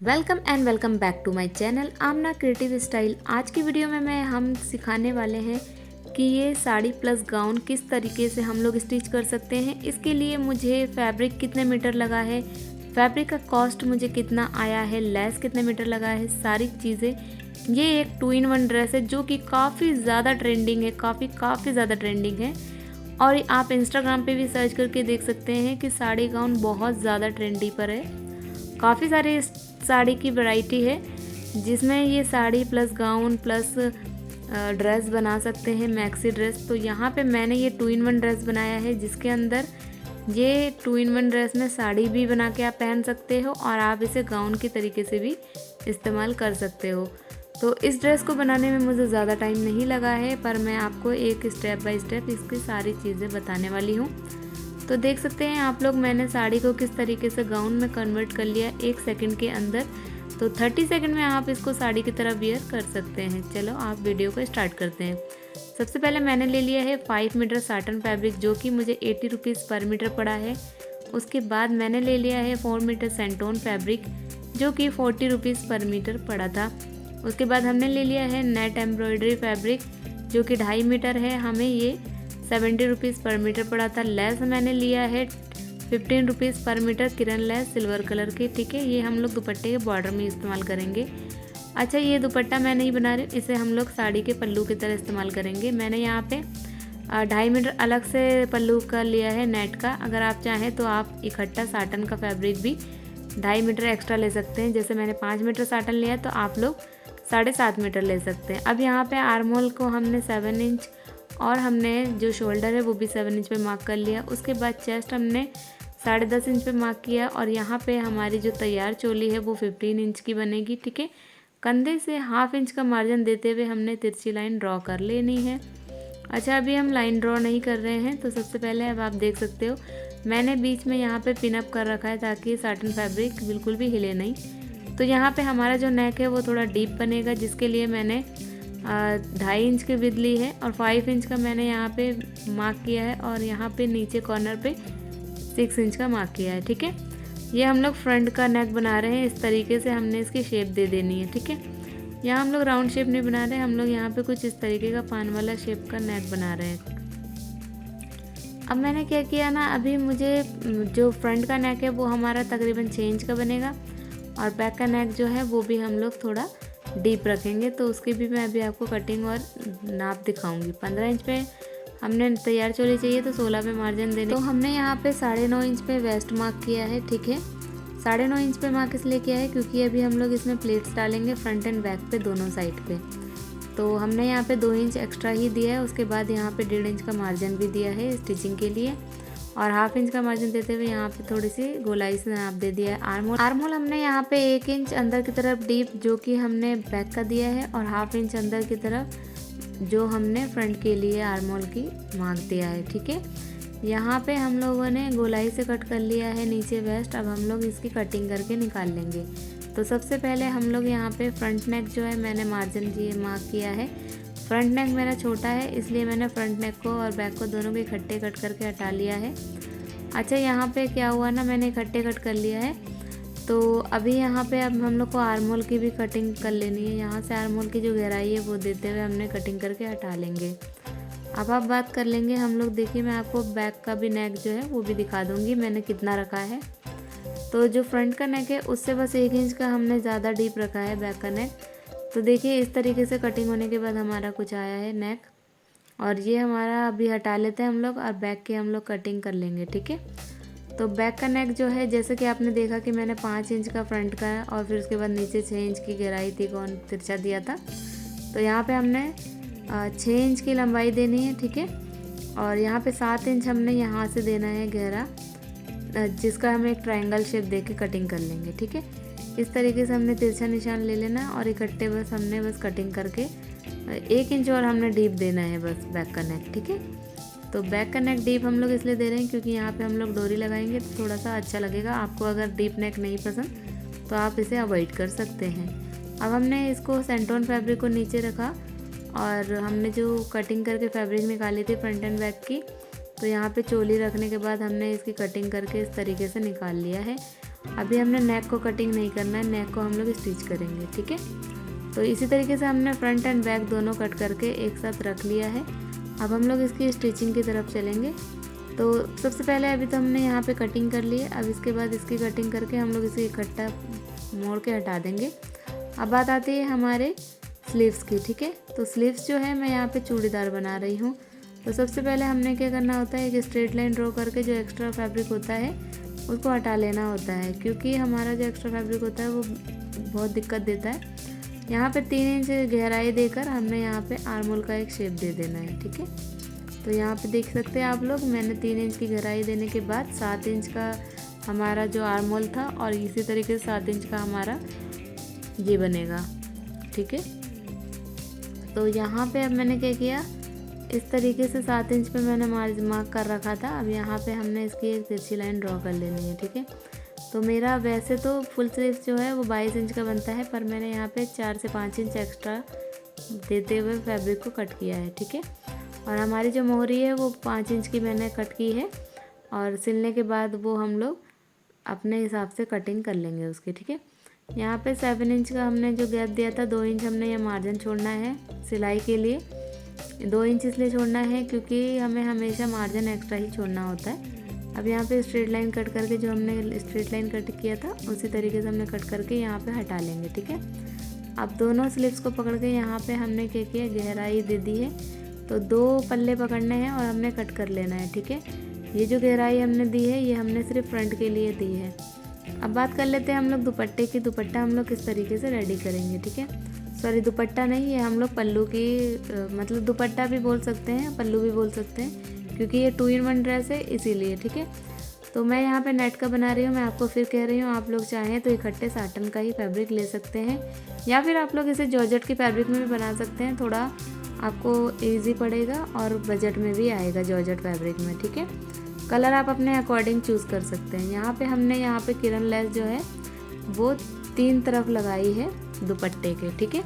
Welcome and welcome back to my channel Aamna creative style. आज की video में हम सिखाने वाले हैं कि ये साड़ी प्लस गाउन किस तरीके से हम लोग स्टिच कर सकते हैं। इसके लिए मुझे फैब्रिक कितने मीटर लगा है, फैब्रिक का कॉस्ट मुझे कितना आया है, लेस कितने मीटर लगा है, सारी चीज़ें। ये एक 2-in-1 ड्रेस है जो कि काफ़ी ज़्यादा ट्रेंडिंग है, काफ़ी ज़्यादा ट्रेंडिंग है। और आप इंस्टाग्राम पे भी सर्च करके देख सकते हैं कि साड़ी गाउन बहुत ज़्यादा ट्रेंडी पर है। काफ़ी सारे साड़ी की वैरायटी है जिसमें ये sari plus gown plus dress बना सकते हैं, मैक्सी ड्रेस। तो यहाँ पे मैंने ये 2-in-1 ड्रेस बनाया है जिसके अंदर ये 2-in-1 ड्रेस में साड़ी भी बना के आप पहन सकते हो और आप इसे गाउन के तरीके से भी इस्तेमाल कर सकते हो। तो इस ड्रेस को बनाने में मुझे ज़्यादा टाइम नहीं लगा है, पर मैं आपको एक स्टेप बाय स्टेप इसकी सारी चीज़ें बताने वाली हूँ। तो देख सकते हैं आप लोग, मैंने साड़ी को किस तरीके से गाउन में कन्वर्ट कर लिया 1 सेकंड के अंदर। तो 30 सेकंड में आप इसको साड़ी की तरह वियर कर सकते हैं। चलो आप वीडियो को स्टार्ट करते हैं। सबसे पहले मैंने ले लिया है 5 मीटर साटन फैब्रिक जो कि मुझे 80 रुपीज़ पर मीटर पड़ा है। उसके बाद मैंने ले लिया है 4 मीटर सेंटोन फैब्रिक जो कि 40 रुपीज़ पर मीटर पड़ा था। उसके बाद हमने ले लिया है नेट एम्ब्रॉयडरी फैब्रिक जो कि 2.5 मीटर है, हमें ये 70 रुपीज़ पर मीटर पड़ा था। लेस मैंने लिया है 15 रुपीज़ पर मीटर, किरण लेस सिल्वर कलर की, ठीक है। ये हम लोग दुपट्टे के बॉर्डर में इस्तेमाल करेंगे। अच्छा, ये दुपट्टा मैं नहीं बना रही, इसे हम लोग साड़ी के पल्लू की तरह इस्तेमाल करेंगे। मैंने यहाँ पे 2.5 मीटर अलग से पल्लू का लिया है नेट का। अगर आप चाहें तो आप इकट्ठा साटन का फैब्रिक भी 2.5 मीटर एक्स्ट्रा ले सकते हैं। जैसे मैंने 5 मीटर साटन लिया तो आप लोग 7.5 मीटर ले सकते हैं। अब यहाँ पे आर्म होल को हमने 7 इंच और हमने जो शोल्डर है वो भी 7 इंच पे मार्क कर लिया। उसके बाद चेस्ट हमने 10.5 इंच पे मार्क किया और यहाँ पे हमारी जो तैयार चोली है वो 15 इंच की बनेगी, ठीक है। कंधे से 1/2 इंच का मार्जिन देते हुए हमने तिरछी लाइन ड्रॉ कर लेनी है। अच्छा, अभी हम लाइन ड्रॉ नहीं कर रहे हैं। तो सबसे पहले अब आप देख सकते हो मैंने बीच में यहाँ पे पिन अप कर रखा है ताकि साटन फैब्रिक बिल्कुल भी हिले नहीं। तो यहाँ पे हमारा जो नेक है वो थोड़ा डीप बनेगा, जिसके लिए मैंने 2.5 इंच की विड्थ ली है और 5 इंच का मैंने यहाँ पे मार्क किया है और यहाँ पे नीचे कॉर्नर पे 6 इंच का मार्क किया है, ठीक है। ये हम लोग फ्रंट का नेक बना रहे हैं, इस तरीके से हमने इसकी शेप दे देनी है, ठीक है। यहाँ हम लोग राउंड शेप नहीं बना रहे, हम लोग यहाँ पे कुछ इस तरीके का पान वाला शेप का नेक बना रहे हैं। अब मैंने क्या किया ना, अभी मुझे जो फ्रंट का नेक है वो हमारा तकरीबन 6 इंच का बनेगा और बैक का नेक जो है वो भी हम लोग थोड़ा डीप रखेंगे। तो उसकी भी मैं अभी आपको कटिंग और नाप दिखाऊंगी। 15 इंच पे हमने तैयार चोली चाहिए तो 16 पे मार्जिन देने। तो हमने यहाँ पे 9.5 इंच पे वेस्ट मार्क किया है, ठीक है। 9.5 इंच पे मार्क इसलिए किया है क्योंकि अभी हम लोग इसमें प्लेट्स डालेंगे फ्रंट एंड बैक पे दोनों साइड पे। तो हमने यहाँ पे 2 इंच एक्स्ट्रा ही दिया है। उसके बाद यहाँ पे 1.5 इंच का मार्जिन भी दिया है स्टिचिंग के लिए और 1/2 इंच का मार्जिन देते हुए यहाँ पे थोड़ी सी गोलाई से नाप दे दिया है। आर्म होल हमने यहाँ पे 1 इंच अंदर की तरफ डीप जो कि हमने बैक का दिया है और 1/2 इंच अंदर की तरफ जो हमने फ्रंट के लिए आर्म होल की मार्क दिया है, ठीक है। यहाँ पे हम लोगों ने गोलाई से कट कर लिया है नीचे वेस्ट। अब हम लोग इसकी कटिंग करके निकाल लेंगे। तो सबसे पहले हम लोग यहाँ पे फ्रंट नेक जो है मैंने मार्जिन दिए मार्क किया है। फ्रंट नेक मेरा छोटा है इसलिए मैंने फ्रंट नेक को और बैक को दोनों को इकट्ठे कट करके हटा लिया है। अच्छा, यहाँ पे क्या हुआ ना, मैंने इकट्ठे कट कर लिया है। तो अभी यहाँ पे अब हम लोग को आर्म होल की भी कटिंग कर लेनी है। यहाँ से आर्म होल की जो गहराई है वो देते हुए हमने कटिंग करके हटा लेंगे। अब आप बात कर लेंगे हम लोग। देखिए, मैं आपको बैक का भी नेक जो है वो भी दिखा दूँगी मैंने कितना रखा है। तो जो फ्रंट का नेक है उससे बस 1 इंच का हमने ज़्यादा डीप रखा है बैक का नेक। तो देखिए, इस तरीके से कटिंग होने के बाद हमारा कुछ आया है नेक और ये हमारा अभी हटा लेते हैं हम लोग और बैक की हम लोग कटिंग कर लेंगे, ठीक है। तो बैक का नेक जो है जैसे कि आपने देखा कि मैंने 5 इंच का फ्रंट का है और फिर उसके बाद नीचे 6 इंच की गहराई थी, कौन तिरछा दिया था। तो यहाँ पे हमने 6 इंच की लंबाई देनी है, ठीक है। और यहाँ पे 7 इंच हमने यहाँ से देना है गहरा, जिसका हम एक ट्रायंगल शेप दे के कटिंग कर लेंगे, ठीक है। इस तरीके से हमने तिरछा निशान ले लेना और इकट्ठे बस हमने कटिंग करके 1 इंच और हमने डीप देना है बस बैक का नेक, ठीक है। तो बैक का नेक डीप हम लोग इसलिए दे रहे हैं क्योंकि यहाँ पे हम लोग डोरी लगाएंगे तो थोड़ा सा अच्छा लगेगा। आपको अगर डीप नेक नहीं पसंद तो आप इसे अवॉइड कर सकते हैं। अब हमने इसको सेंटोन फैब्रिक को नीचे रखा और हमने जो कटिंग करके फैब्रिक निकाली थी फ्रंट एंड बैक की, तो यहाँ पे चोली रखने के बाद हमने इसकी कटिंग करके इस तरीके से निकाल लिया है। अभी हमने नेक को कटिंग नहीं करना है, नेक को हम लोग स्टिच करेंगे, ठीक है। तो इसी तरीके से हमने फ्रंट एंड बैक दोनों कट करके एक साथ रख लिया है। अब हम लोग इसकी स्टिचिंग की तरफ चलेंगे। तो सबसे पहले अभी तो हमने यहाँ पे कटिंग कर ली है। अब इसके बाद इसकी कटिंग करके हम लोग इसे इकट्ठा मोड़ के हटा देंगे। अब बात आती है हमारे स्लीव्स की, ठीक है। तो स्लीव्स जो है मैं यहाँ पे चूड़ीदार बना रही हूँ। तो सबसे पहले हमने क्या करना होता है, एक स्ट्रेट लाइन ड्रॉ करके जो एक्स्ट्रा फैब्रिक होता है उसको हटा लेना होता है, क्योंकि हमारा जो एक्स्ट्रा फैब्रिक होता है वो बहुत दिक्कत देता है। यहाँ पे 3 इंच गहराई देकर हमने यहाँ पे आर्मोल का एक शेप दे देना है, ठीक है। तो यहाँ पे देख सकते हैं आप लोग, मैंने 3 इंच की गहराई देने के बाद 7 इंच का हमारा जो आर्मोल था और इसी तरीके से 7 इंच का हमारा ये बनेगा, ठीक है। तो यहाँ पे अब मैंने क्या किया, इस तरीके से 7 इंच पे मैंने मार्क कर रखा था। अब यहाँ पे हमने इसकी एक तिरछी लाइन ड्रॉ कर लेनी है, ठीक है। तो मेरा वैसे तो फुल स्लीव्स जो है वो 22 इंच का बनता है, पर मैंने यहाँ पे 4 से 5 इंच एक्स्ट्रा देते हुए फैब्रिक को कट किया है, ठीक है। और हमारी जो मोहरी है वो 5 इंच की मैंने कट की है, और सिलने के बाद वो हम लोग अपने हिसाब से कटिंग कर लेंगे उसकी, ठीक है। यहाँ पे 7 इंच का हमने जो गैप दिया था, 2 इंच हमने ये मार्जिन छोड़ना है सिलाई के लिए। 2 इंच इसलिए छोड़ना है क्योंकि हमें हमेशा मार्जिन एक्स्ट्रा ही छोड़ना होता है। अब यहाँ पे स्ट्रेट लाइन कट करके, जो हमने स्ट्रेट लाइन कट किया था उसी तरीके से हमने कट करके यहाँ पे हटा लेंगे, ठीक है। अब दोनों स्लीव्स को पकड़ के यहाँ पे हमने क्या किया, गहराई दे दी है। तो 2 पल्ले पकड़ने हैं और हमने कट कर लेना है, ठीक है। ये जो गहराई हमने दी है ये हमने सिर्फ फ्रंट के लिए दी है। अब बात कर लेते हैं हम लोग दुपट्टे की। दुपट्टा हम लोग किस तरीके से रेडी करेंगे, ठीक है। सॉरी, दुपट्टा नहीं, ये हम लोग पल्लू की मतलब दुपट्टा भी बोल सकते हैं, पल्लू भी बोल सकते हैं, क्योंकि ये 2 in 1 ड्रेस है इसीलिए, ठीक है। तो मैं यहाँ पे नेट का बना रही हूँ। मैं आपको फिर कह रही हूँ, आप लोग चाहें तो इकट्ठे साटन का ही फैब्रिक ले सकते हैं, या फिर आप लोग इसे जॉर्जेट की फैब्रिक में भी बना सकते हैं। थोड़ा आपको ईजी पड़ेगा और बजट में भी आएगा जॉर्जेट फैब्रिक में, ठीक है। कलर आप अपने अकॉर्डिंग चूज़ कर सकते हैं। यहाँ पे हमने यहाँ पे किरण लेस जो है वो 3 तरफ लगाई है दुपट्टे के, ठीक है।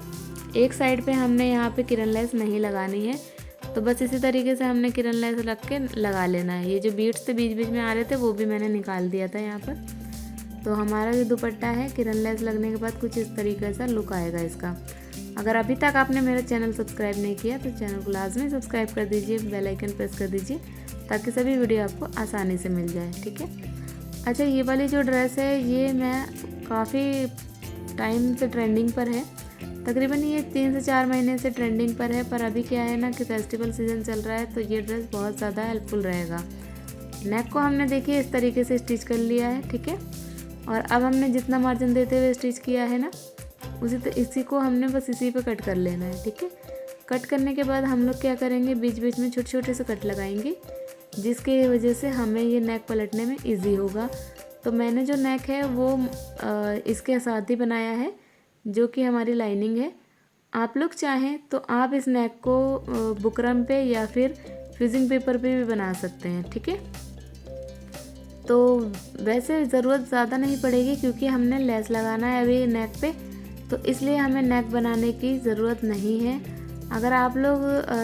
एक साइड पे हमने यहाँ पे किरण लेस नहीं लगानी है, तो बस इसी तरीके से हमने किरण लेस रख के लगा लेना है। ये जो बीट्स थे बीच बीच में आ रहे थे वो भी मैंने निकाल दिया था यहाँ पर। तो हमारा जो दुपट्टा है किरण लेस लगने के बाद कुछ इस तरीके से लुक आएगा इसका। अगर अभी तक आपने मेरा चैनल सब्सक्राइब नहीं किया तो चैनल को लाजमी सब्सक्राइब कर दीजिए, बेल आइकन प्रेस कर दीजिए, ताकि सभी वीडियो आपको आसानी से मिल जाए, ठीक है। अच्छा, ये वाली जो ड्रेस है ये मैं काफ़ी टाइम से ट्रेंडिंग पर है, तकरीबन ये 3 से 4 महीने से ट्रेंडिंग पर है। पर अभी क्या है ना कि फेस्टिवल सीज़न चल रहा है, तो ये ड्रेस बहुत ज़्यादा हेल्पफुल रहेगा। नेक को हमने देखिए इस तरीके से स्टिच कर लिया है, ठीक है। और अब हमने जितना मार्जिन देते हुए स्टिच किया है ना, इसी को हमने बस इसी पे कट कर लेना है, ठीक है। कट करने के बाद हम लोग क्या करेंगे, बीच बीच में छोटे छोटे से कट लगाएंगे, जिसकी वजह से हमें ये नेक पलटने में ईजी होगा। तो मैंने जो नेक है वो इसके साथ ही बनाया है, जो कि हमारी लाइनिंग है। आप लोग चाहें तो आप इस नेक को बुकरम पे या फिर फ्यूजिंग पेपर पे भी बना सकते हैं, ठीक है। तो वैसे ज़रूरत ज़्यादा नहीं पड़ेगी, क्योंकि हमने लेस लगाना है अभी नेक पे, तो इसलिए हमें नेक बनाने की ज़रूरत नहीं है। अगर आप लोग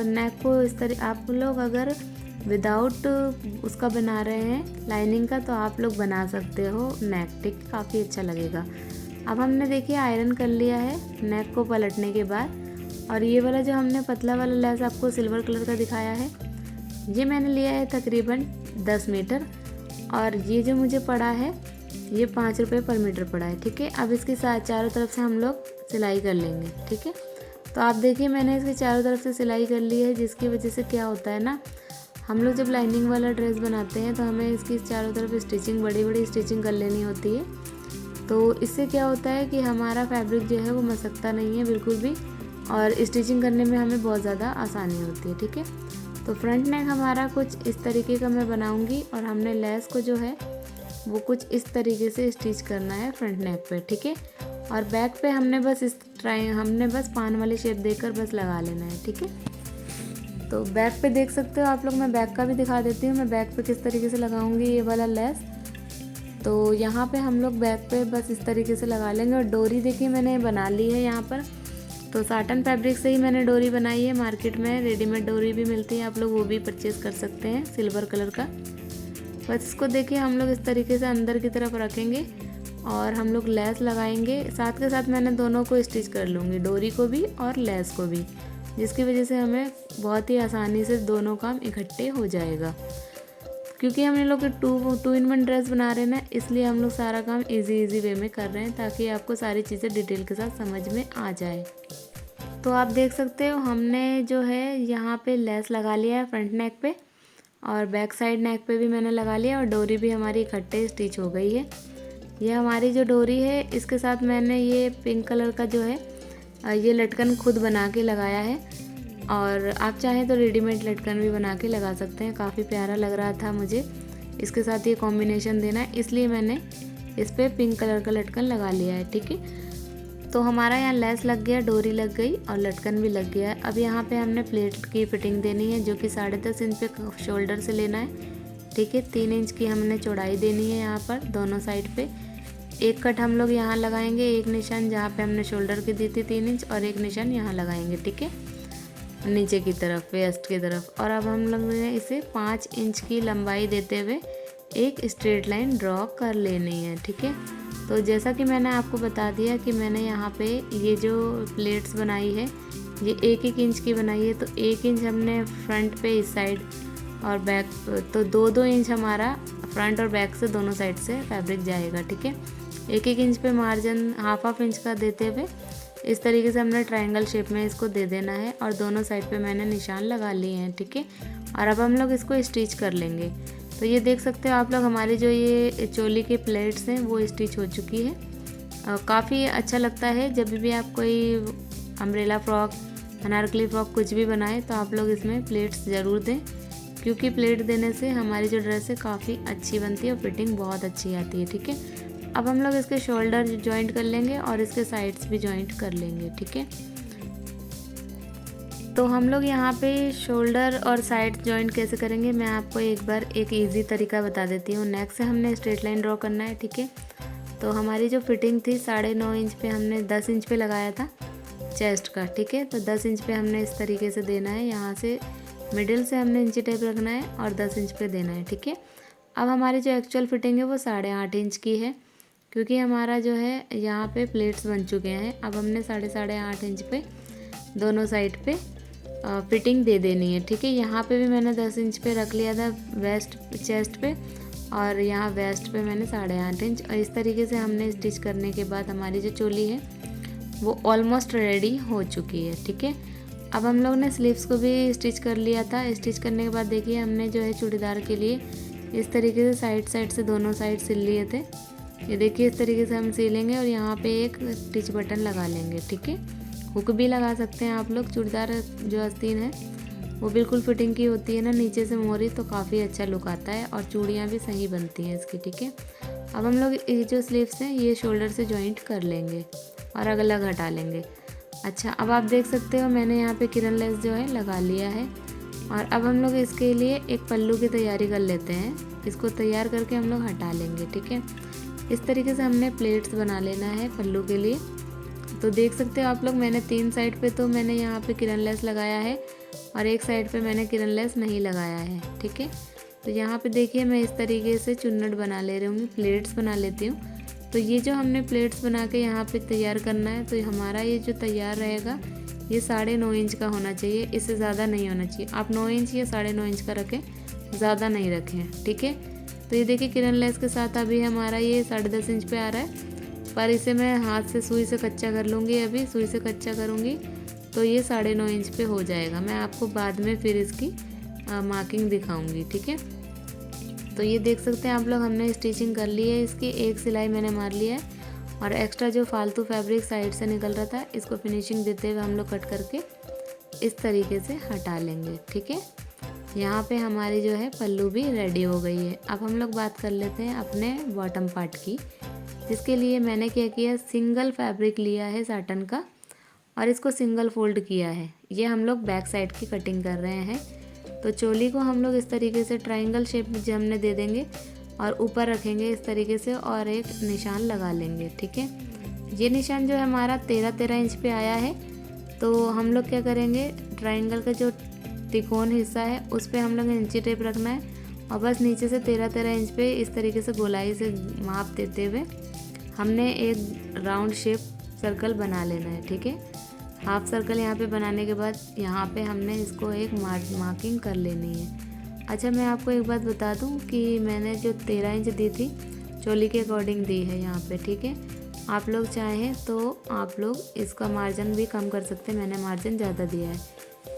नेक को इस तरह, आप लोग अगर विदाउट उसका बना रहे हैं लाइनिंग का, तो आप लोग बना सकते हो नेक, ठीक, काफ़ी अच्छा लगेगा। अब हमने देखिए आयरन कर लिया है नेक को पलटने के बाद, और ये वाला जो हमने पतला वाला लेस आपको सिल्वर कलर का दिखाया है, ये मैंने लिया है तकरीबन 10 मीटर, और ये जो मुझे पड़ा है ये 5 रुपये पर मीटर पड़ा है, ठीक है। अब इसके साथ चारों तरफ से हम लोग सिलाई कर लेंगे, ठीक है। तो आप देखिए मैंने इसके चारों तरफ से सिलाई कर ली है, जिसकी वजह से क्या होता है ना, हम लोग जब लाइनिंग वाला ड्रेस बनाते हैं तो हमें इसकी चारों तरफ स्टिचिंग, बड़ी बड़ी स्टिचिंग कर लेनी होती है। तो इससे क्या होता है कि हमारा फैब्रिक जो है वो मसकता नहीं है बिल्कुल भी, और स्टिचिंग करने में हमें बहुत ज़्यादा आसानी होती है, ठीक है। तो फ्रंट नेक हमारा कुछ इस तरीके का मैं बनाऊंगी, और हमने लेस को जो है वो कुछ इस तरीके से स्टिच करना है फ्रंट नेक पे, ठीक है। और बैक पे हमने बस पान वाली शेप देकर बस लगा लेना है, ठीक है। तो बैक पे देख सकते हो आप लोग, मैं बैक का भी दिखा देती हूँ मैं बैक पे किस तरीके से लगाऊंगी ये वाला लेस। तो यहाँ पे हम लोग बैक पे बस इस तरीके से लगा लेंगे। और डोरी देखिए मैंने बना ली है यहाँ पर, तो साटन फैब्रिक से ही मैंने डोरी बनाई है। मार्केट में रेडीमेड डोरी भी मिलती है, आप लोग वो भी परचेज़ कर सकते हैं सिल्वर कलर का। बस इसको देखिए हम लोग इस तरीके से अंदर की तरफ रखेंगे, और हम लोग लेस लगाएंगे। साथ के साथ मैंने दोनों को स्टिच कर लूँगी, डोरी को भी और लेस को भी, जिसकी वजह से हमें बहुत ही आसानी से दोनों काम इकट्ठे हो जाएगा। क्योंकि हम लोग टू इन वन ड्रेस बना रहे हैं ना, इसलिए हम लोग सारा काम इजी वे में कर रहे हैं, ताकि आपको सारी चीज़ें डिटेल के साथ समझ में आ जाए। तो आप देख सकते हो हमने जो है यहाँ पे लेस लगा लिया है फ्रंट नेक पे, और बैक साइड नेक पे भी मैंने लगा लिया, और डोरी भी हमारी इकट्ठे स्टिच हो गई है। ये हमारी जो डोरी है, इसके साथ मैंने ये पिंक कलर का जो है ये लटकन खुद बना के लगाया है, और आप चाहें तो रेडीमेड लटकन भी बना के लगा सकते हैं। काफ़ी प्यारा लग रहा था मुझे इसके साथ ये कॉम्बिनेशन देना है, इसलिए मैंने इस पर पिंक कलर का लटकन लगा लिया है। ठीक है, तो हमारा यहाँ लेस लग गया, डोरी लग गई और लटकन भी लग गया है। अब यहाँ पे हमने प्लेट की फिटिंग देनी है, जो कि 10.5 इंच पे शोल्डर से लेना है। ठीक है, 3 इंच की हमने चौड़ाई देनी है यहाँ पर दोनों साइड पे। एक कट हम लोग यहाँ लगाएंगे, एक निशान जहाँ पे हमने शोल्डर की दी थी 3 इंच, और एक निशान यहाँ लगाएंगे। ठीक है, नीचे की तरफ, वेस्ट की तरफ। और अब हम लोग ने इसे 5 इंच की लंबाई देते हुए एक स्ट्रेट लाइन ड्रॉ कर लेनी है। ठीक है, तो जैसा कि मैंने आपको बता दिया कि मैंने यहाँ पे ये जो प्लेट्स बनाई है ये 1-1 इंच की बनाई है। तो 1 इंच हमने फ्रंट पे इस साइड और बैक, तो 2-2 इंच हमारा फ्रंट और बैक से दोनों साइड से फैब्रिक जाएगा। ठीक है, 1-1 इंच पे मार्जिन हाफ इंच का देते हुए इस तरीके से हमने ट्रायंगल शेप में इसको दे देना है, और दोनों साइड पे मैंने निशान लगा लिए हैं। ठीक है, और अब हम लोग इसको स्टिच कर लेंगे। तो ये देख सकते हो आप लोग, हमारी जो ये चोली के प्लेट्स हैं वो स्टिच हो चुकी है। काफ़ी अच्छा लगता है जब भी आप कोई अम्ब्रेला फ्रॉक, अनारकली फ्रॉक कुछ भी बनाएं, तो आप लोग इसमें प्लेट्स ज़रूर दें, क्योंकि प्लेट देने से हमारी जो ड्रेस है काफ़ी अच्छी बनती है और फिटिंग बहुत अच्छी आती है। ठीक है, अब हम लोग इसके शोल्डर जॉइंट कर लेंगे और इसके साइड्स भी जॉइंट कर लेंगे। ठीक है, तो हम लोग यहाँ पे शोल्डर और साइड जॉइंट कैसे करेंगे मैं आपको एक बार एक इजी तरीका बता देती हूँ। नेक से हमने स्ट्रेट लाइन ड्रॉ करना है। ठीक है, तो हमारी जो फिटिंग थी 9.5 इंच पे हमने 10 इंच पे लगाया था चेस्ट का। ठीक है, तो 10 इंच पे हमने इस तरीके से देना है, यहाँ से मिडिल से हमने इंची टेप रखना है और 10 इंच पे देना है। ठीक है, अब हमारी जो एक्चुअल फिटिंग है वो 8.5 इंच की है, क्योंकि हमारा जो है यहाँ पे प्लेट्स बन चुके हैं। अब हमने 8.5 इंच पे दोनों साइड पे फिटिंग दे देनी है। ठीक है, यहाँ पे भी मैंने 10 इंच पे रख लिया था वेस्ट चेस्ट पे, और यहाँ वेस्ट पे मैंने 8.5 इंच। और इस तरीके से हमने स्टिच करने के बाद हमारी जो चोली है वो ऑलमोस्ट रेडी हो चुकी है। ठीक है, अब हम लोग ने स्लीव्स को भी स्टिच कर लिया था। स्टिच करने के बाद देखिए हमने जो है चूड़ीदार के लिए इस तरीके से साइड से दोनों साइड सिल लिए थे। ये देखिए इस तरीके से हम सिलेंगे और यहाँ पे एक स्टिच बटन लगा लेंगे। ठीक है, हुक भी लगा सकते हैं आप लोग। चूड़ीदार जो आस्तीन है वो बिल्कुल फिटिंग की होती है ना, नीचे से मोरी, तो काफ़ी अच्छा लुक आता है और चूड़ियाँ भी सही बनती हैं इसकी। ठीक है, अब हम लोग ये जो स्लीव्स हैं ये शोल्डर से जॉइंट कर लेंगे और अलग अलग हटा लेंगे। अच्छा, अब आप देख सकते हो मैंने यहाँ पे किरन लेस जो है लगा लिया है, और अब हम लोग इसके लिए एक पल्लू की तैयारी कर लेते हैं। इसको तैयार करके हम लोग हटा लेंगे। ठीक है, इस तरीके से हमने प्लेट्स बना लेना है पल्लू के लिए। तो देख सकते हो आप लोग, मैंने 3 साइड पे तो मैंने यहाँ पे किरन लेस लगाया है और एक साइड पे मैंने किरन लेस नहीं लगाया है। ठीक है, तो यहाँ पे देखिए मैं इस तरीके से चुन्नट बना ले रही हूँ, प्लेट्स बना लेती हूँ। तो ये जो हमने प्लेट्स बना के यहाँ पे तैयार करना है, तो हमारा ये जो तैयार रहेगा ये 9.5 इंच का होना चाहिए, इससे ज़्यादा नहीं होना चाहिए। आप 9 इंच या 9.5 इंच का रखें, ज़्यादा नहीं रखें। ठीक है, तो ये देखिए किरन लेस के साथ अभी हमारा ये 10.5 इंच पे आ रहा है, पर इसे मैं हाथ से सुई से कच्चा कर लूँगी। अभी सुई से कच्चा करूँगी तो ये 9.5 इंच पे हो जाएगा। मैं आपको बाद में फिर इसकी मार्किंग दिखाऊँगी। ठीक है, तो ये देख सकते हैं आप लोग, हमने स्टिचिंग कर ली है इसकी, एक सिलाई मैंने मार लिया है, और एक्स्ट्रा जो फालतू फैब्रिक साइड से निकल रहा था इसको फिनिशिंग देते हुए हम लोग कट करके इस तरीके से हटा लेंगे। ठीक है, यहाँ पे हमारी जो है पल्लू भी रेडी हो गई है। अब हम लोग बात कर लेते हैं अपने बॉटम पार्ट की, जिसके लिए मैंने क्या किया, सिंगल फैब्रिक लिया है साटन का और इसको सिंगल फोल्ड किया है। ये हम लोग बैक साइड की कटिंग कर रहे हैं। तो चोली को हम लोग इस तरीके से ट्रायंगल शेप में हमने दे देंगे और ऊपर रखेंगे इस तरीके से और एक निशान लगा लेंगे। ठीक है, ये निशान जो है हमारा 13 इंच पे आया है। तो हम लोग क्या करेंगे, ट्रायंगल का जो तिकोन हिस्सा है उस पर हम लोग इंची टेप रखना है और बस नीचे से 13 इंच पे इस तरीके से गोलाई से माप देते हुए हमने एक राउंड शेप सर्कल बना लेना है। ठीक है, हाफ सर्कल यहाँ पे बनाने के बाद यहाँ पे हमने इसको एक मार्किंग कर लेनी है। अच्छा, मैं आपको एक बात बता दूँ कि मैंने जो 13 इंच दी थी चोली के अकॉर्डिंग दी है यहाँ पे। ठीक है, आप लोग चाहें तो आप लोग इसका मार्जिन भी कम कर सकते हैं, मैंने मार्जिन ज़्यादा दिया है।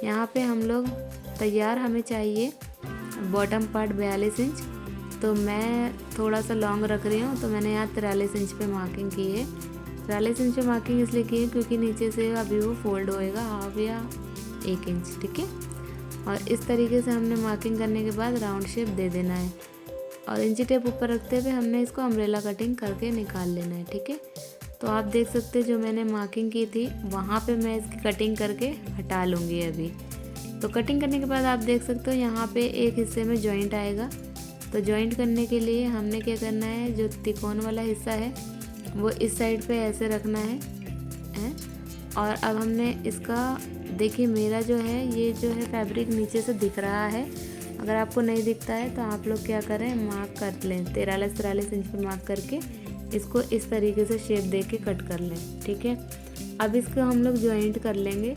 यहाँ पे हम लोग तैयार हमें चाहिए बॉटम पार्ट 42 इंच, तो मैं थोड़ा सा लॉन्ग रख रही हूँ, तो मैंने यहाँ 43 इंच पे मार्किंग की है। 43 इंच पे मार्किंग इसलिए की है क्योंकि नीचे से अभी वो फोल्ड होएगा हाफ या 1 इंच। ठीक है, और इस तरीके से हमने मार्किंग करने के बाद राउंड शेप दे देना है और इंची टेप ऊपर रखते हुए हमने इसको अम्ब्रेला कटिंग करके निकाल लेना है। ठीक है, तो आप देख सकते हैं जो मैंने मार्किंग की थी वहाँ पे मैं इसकी कटिंग करके हटा लूँगी अभी। तो कटिंग करने के बाद आप देख सकते हो यहाँ पे एक हिस्से में जॉइंट आएगा। तो जॉइंट करने के लिए हमने क्या करना है, जो तिकोन वाला हिस्सा है वो इस साइड पे ऐसे रखना है। और अब हमने इसका, देखिए मेरा जो है ये जो है फैब्रिक नीचे से दिख रहा है। अगर आपको नहीं दिखता है तो आप लोग क्या करें, मार्क कर लें 43 इंच पे मार्क करके इसको इस तरीके से शेप दे के कट कर लें। ठीक है, अब इसको हम लोग जॉइंट कर लेंगे।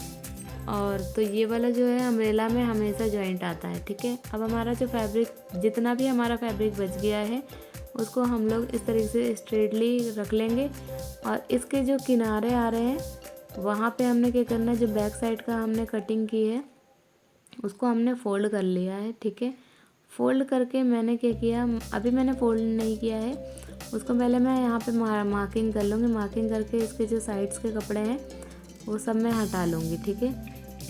और तो ये वाला जो है अम्ब्रेला में हमेशा जॉइंट आता है। ठीक है, अब हमारा जो फैब्रिक, जितना भी हमारा फैब्रिक बच गया है उसको हम लोग इस तरीके से स्ट्रेटली रख लेंगे। और इसके जो किनारे आ रहे हैं वहाँ पे हमने क्या करना है, जो बैक साइड का हमने कटिंग की है उसको हमने फ़ोल्ड कर लिया है। ठीक है, फ़ोल्ड करके मैंने क्या किया, अभी मैंने फ़ोल्ड नहीं किया है, उसको पहले मैं यहाँ पे मार्किंग कर लूँगी। मार्किंग करके इसके जो साइड्स के कपड़े हैं वो सब मैं हटा लूँगी। ठीक है,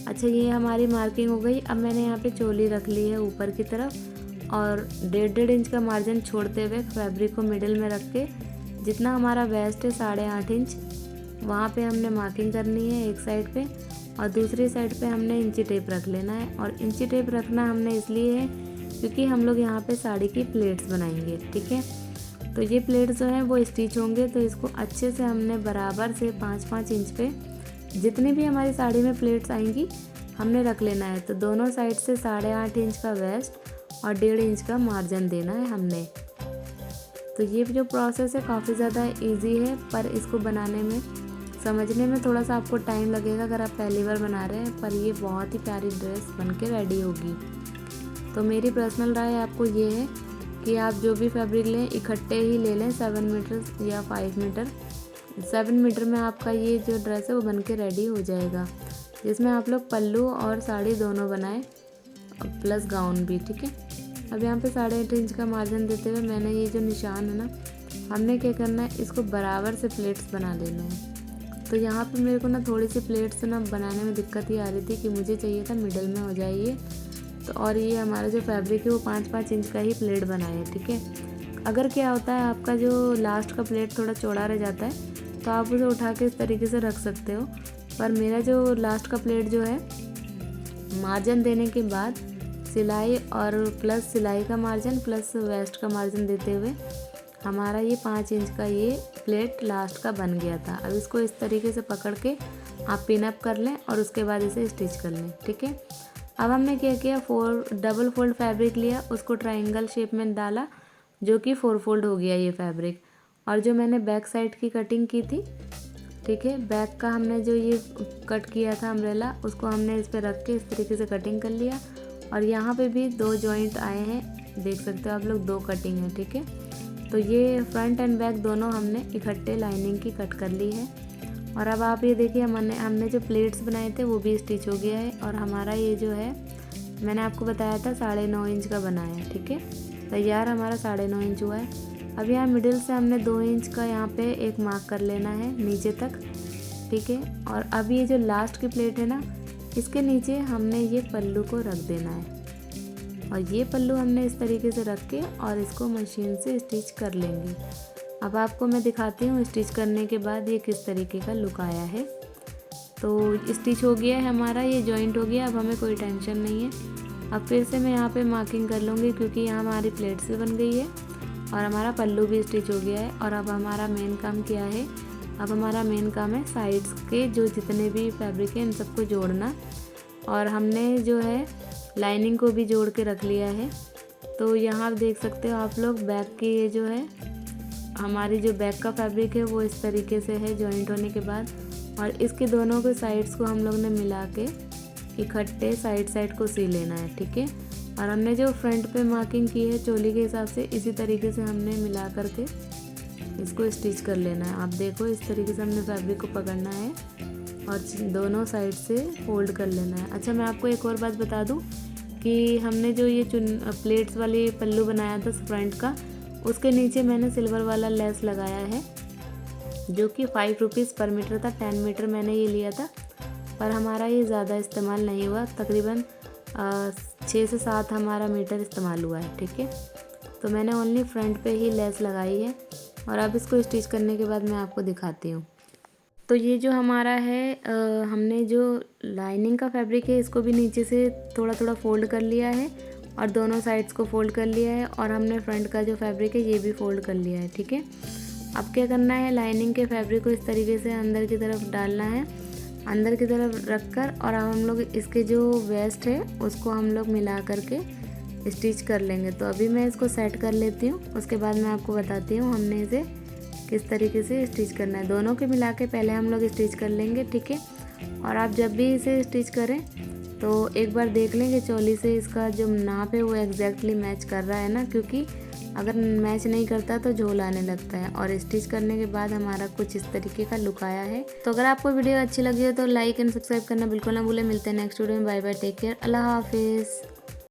अच्छा ये हमारी मार्किंग हो गई। अब मैंने यहाँ पे चोली रख ली है ऊपर की तरफ और 1.5 इंच का मार्जिन छोड़ते हुए फैब्रिक को मिडिल में रख के जितना हमारा वेस्ट है 8.5 इंच वहाँ पे हमने मार्किंग करनी है एक साइड पे, और दूसरी साइड पे हमने इंची टेप रख लेना है। और इंची टेप रखना हमने इसलिए है क्योंकि हम लोग यहाँ पे साड़ी की प्लेट्स बनाएंगे। ठीक है, तो ये प्लेट्स जो हैं वो स्टिच होंगे, तो इसको अच्छे से हमने बराबर से 5-5 इंच पे जितनी भी हमारी साड़ी में प्लेट्स आएंगी हमने रख लेना है। तो दोनों साइड से 8.5 इंच का वेस्ट और 1.5 इंच का मार्जिन देना है हमने। तो ये जो प्रोसेस है काफ़ी ज़्यादा इजी है, पर इसको बनाने में समझने में थोड़ा सा आपको टाइम लगेगा अगर आप पहली बार बना रहे हैं, पर ये बहुत ही प्यारी ड्रेस बनके रेडी होगी। तो मेरी पर्सनल राय आपको ये है कि आप जो भी फैब्रिक लें इकट्ठे ही ले लें, 7 मीटर या 5 मीटर। 7 मीटर में आपका ये जो ड्रेस है वो बनके रेडी हो जाएगा, जिसमें आप लोग पल्लू और साड़ी दोनों बनाएं प्लस गाउन भी। ठीक है, अब यहाँ पे 8.5 इंच का मार्जिन देते हुए मैंने ये जो निशान है ना, हमने क्या करना है, इसको बराबर से प्लेट्स बना लेना है। तो यहाँ पे मेरे को ना थोड़ी सी प्लेट्स ना बनाने में दिक्कत ही आ रही थी कि मुझे चाहिए था मिडल में हो जाए ये। तो और ये हमारा जो फैब्रिक है वो 5-5 इंच का ही प्लेट बनाए। ठीक है, अगर क्या होता है आपका जो लास्ट का प्लेट थोड़ा चौड़ा रह जाता है तो आप उसे उठा के इस तरीके से रख सकते हो, पर मेरा जो लास्ट का प्लेट जो है मार्जिन देने के बाद सिलाई और प्लस सिलाई का मार्जिन प्लस वेस्ट का मार्जिन देते हुए हमारा ये 5 इंच का ये प्लेट लास्ट का बन गया था। अब इसको इस तरीके से पकड़ के आप पिन अप कर लें और उसके बाद इसे स्टिच कर लें। ठीक है, अब हमने क्या किया, डबल फोल्ड फैब्रिक लिया, उसको ट्रायंगल शेप में डाला जो कि 4 फोल्ड हो गया ये फैब्रिक। और जो मैंने बैक साइड की कटिंग की थी, ठीक है, बैक का हमने जो ये कट किया था अम्ब्रेला उसको हमने इस पर रख के इस तरीके से कटिंग कर लिया। और यहाँ पे भी 2 जॉइंट आए हैं, देख सकते हो आप लोग, 2 कटिंग है। ठीक है, तो ये फ्रंट एंड बैक दोनों हमने इकट्ठे लाइनिंग की कट कर ली है। और अब आप ये देखिए हमने जो प्लेट्स बनाए थे वो भी स्टिच हो गया है। और हमारा ये जो है मैंने आपको बताया था 9.5 इंच का बनाया है। ठीक है, तैयार हमारा 9.5 इंच हुआ है। अब यहाँ मिडिल से हमने 2 इंच का यहाँ पे एक मार्क कर लेना है नीचे तक। ठीक है, और अब ये जो लास्ट की प्लेट है ना, इसके नीचे हमने ये पल्लू को रख देना है। और ये पल्लू हमने इस तरीके से रख के और इसको मशीन से स्टिच कर लेंगे। अब आपको मैं दिखाती हूँ स्टिच करने के बाद ये किस तरीके का लुक आया है। तो स्टिच हो गया है हमारा, ये जॉइंट हो गया, अब हमें कोई टेंशन नहीं है। अब फिर से मैं यहाँ पे मार्किंग कर लूँगी क्योंकि यहाँ हमारी प्लेट से बन गई है और हमारा पल्लू भी स्टिच हो गया है। और अब हमारा मेन काम क्या है, अब हमारा मेन काम है साइड्स के जो जितने भी फैब्रिक हैं इन सबको जोड़ना। और हमने जो है लाइनिंग को भी जोड़ के रख लिया है। तो यहाँ देख सकते हो आप लोग बैक की ये जो है हमारी जो बैक का फैब्रिक है वो इस तरीके से है जॉइंट होने के बाद, और इसके दोनों के साइड्स को हम लोग ने मिला के इकट्ठे साइड को सी लेना है, ठीक है। और हमने जो फ्रंट पे मार्किंग की है चोली के हिसाब से, इसी तरीके से हमने मिला करके इसको स्टिच कर लेना है। आप देखो इस तरीके से हमने फैब्रिक को पकड़ना है और दोनों साइड से फोल्ड कर लेना है। अच्छा, मैं आपको एक और बात बता दूं कि हमने जो ये प्लेट्स वाली पल्लू बनाया था फ्रंट का, उसके नीचे मैंने सिल्वर वाला लेस लगाया है जो कि 5 रुपीज़ पर मीटर था। 10 मीटर मैंने ये लिया था, पर हमारा ये ज़्यादा इस्तेमाल नहीं हुआ, तकरीबन 6 से 7 हमारा मीटर इस्तेमाल हुआ है, ठीक है। तो मैंने ओनली फ्रंट पे ही लेस लगाई है और अब इसको स्टिच करने के बाद मैं आपको दिखाती हूँ। तो ये जो हमारा है हमने जो लाइनिंग का फैब्रिक है इसको भी नीचे से थोड़ा थोड़ा फोल्ड कर लिया है और दोनों साइड्स को फोल्ड कर लिया है, और हमने फ्रंट का जो फैब्रिक है ये भी फोल्ड कर लिया है, ठीक है। अब क्या करना है, लाइनिंग के फैब्रिक को इस तरीके से अंदर की तरफ डालना है, अंदर की तरफ रख कर, और अब हम लोग इसके जो वेस्ट है उसको हम लोग मिला करके स्टिच कर लेंगे। तो अभी मैं इसको सेट कर लेती हूँ, उसके बाद मैं आपको बताती हूँ हमने इसे किस तरीके से स्टिच करना है। दोनों के मिला के पहले हम लोग स्टिच कर लेंगे, ठीक है। और आप जब भी इसे स्टिच करें तो एक बार देख लेंगे चोली से इसका जो नाप है वो एग्जैक्टली मैच कर रहा है ना, क्योंकि अगर मैच नहीं करता तो झोल आने लगता है। और स्टिच करने के बाद हमारा कुछ इस तरीके का लुक आया है। तो अगर आपको वीडियो अच्छी लगी हो तो लाइक एंड सब्सक्राइब करना बिल्कुल ना भूलें। मिलते हैं नेक्स्ट वीडियो में। बाय बाय, टेक केयर, अल्लाह हाफिज़।